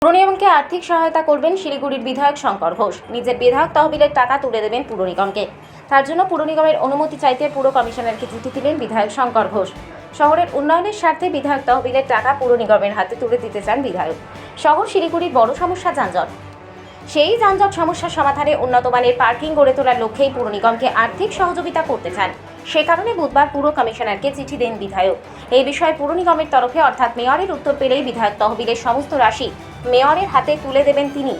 পুর নিগমকে আর্থিক সহায়তা করবেন শিলিগুড়ির বিধায়ক শঙ্কর ঘোষ। নিজের বিধায়ক তহবিলের টাকা তুলে দেবেন পুর নিগমকে। তার জন্য পুর নিগমের অনুমতি চাইতে পুর কমিশনারকে চিঠি দিলেন বিধায়ক শঙ্কর ঘোষ। শহরের উন্নয়নের স্বার্থে বিধায়ক তহবিলের টাকা পুর নিগমের হাতে তুলে দিতে চান বিধায়ক। শহর শিলিগুড়ির বড় সমস্যা যানজট। সেই যানজট সমস্যার সমাধানে উন্নতমানের পার্কিং গড়ে তোলার লক্ষ্যেই পুর নিগমকে আর্থিক সহযোগিতা করতে চান। সে কারণে বুধবার পুর কমিশনারকে চিঠি দেন বিধায়ক। এই বিষয়ে পুর নিগমের তরফে অর্থাৎ মেয়রের উত্তর পেলেই বিধায়ক তহবিলের সমস্ত রাশি মেয়রের হাতে তুলে দেবেন তিনি।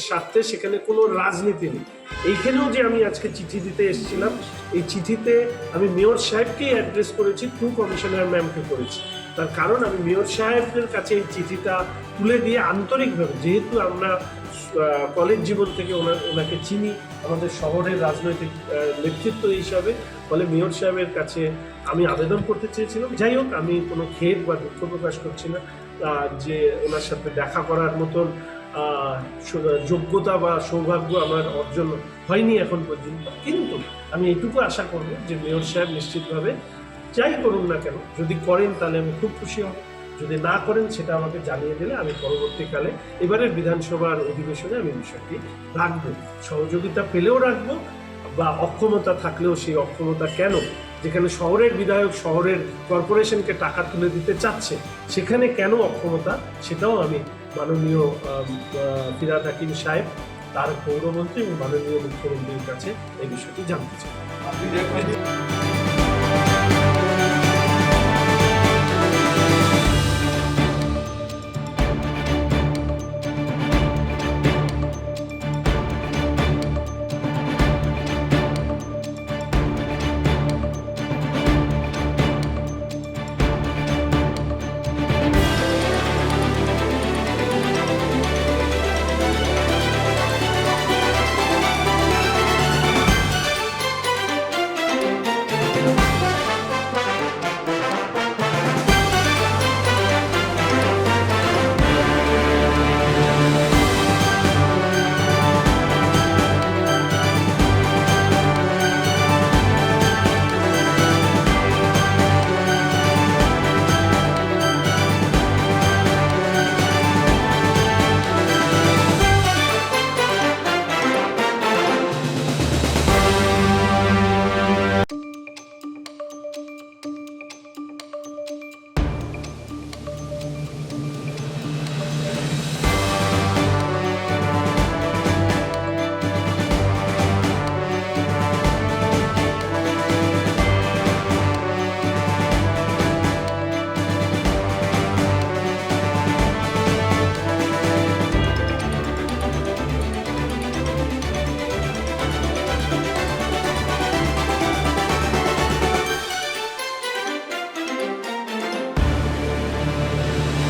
স্বার্থে সেখানে কোনো রাজনীতি নেই। এইখানেও যে আমি আজকে চিঠি দিতে এসেছিলাম, এই চিঠিতে আমি মেয়র সাহেবকেই অ্যাড্রেস করেছি, পুর কমিশনার ম্যামকে করেছি। তার কারণ আমি মেয়র সাহেবের কাছে এই চিঠিটা তুলে দিয়ে আন্তরিকভাবে, যেহেতু আমরা কলেজ জীবন থেকে ওনাকে চিনি, আমাদের শহরের রাজনৈতিক নেতৃত্ব হিসাবে, ফলে মেয়র সাহেবের কাছে আমি আবেদন করতে চেয়েছিলাম। যাই হোক, আমি কোনো খেদ বা দুঃখ প্রকাশ করছি না যে ওনার সাথে দেখা করার মতন যোগ্যতা বা সৌভাগ্য আমার অর্জন হয়নি এখন পর্যন্ত। কিন্তু আমি এটুকু আশা করব যে মেয়র সাহেব নিশ্চিতভাবে যাই করুন না কেন, যদি করেন তাহলে আমি খুব খুশি হব, যদি না করেন সেটা আমাকে জানিয়ে দিলে আমি পরবর্তীকালে এবারের বিধানসভার অধিবেশনে আমি বিষয়টি রাখবো। সহযোগিতা পেলেও রাখবো, বা অক্ষমতা থাকলেও সেই অক্ষমতা কেন, যেখানে শহরের বিধায়ক শহরের কর্পোরেশনকে টাকা তুলে দিতে চাচ্ছে, সেখানে কেন অক্ষমতা, সেটাও আমি মাননীয় ফিরহাদ হাকিম সাহেব, তার পৌরমন্ত্রী এবং মাননীয় মুখ্যমন্ত্রীর কাছে এই বিষয়টি জানতে চাই।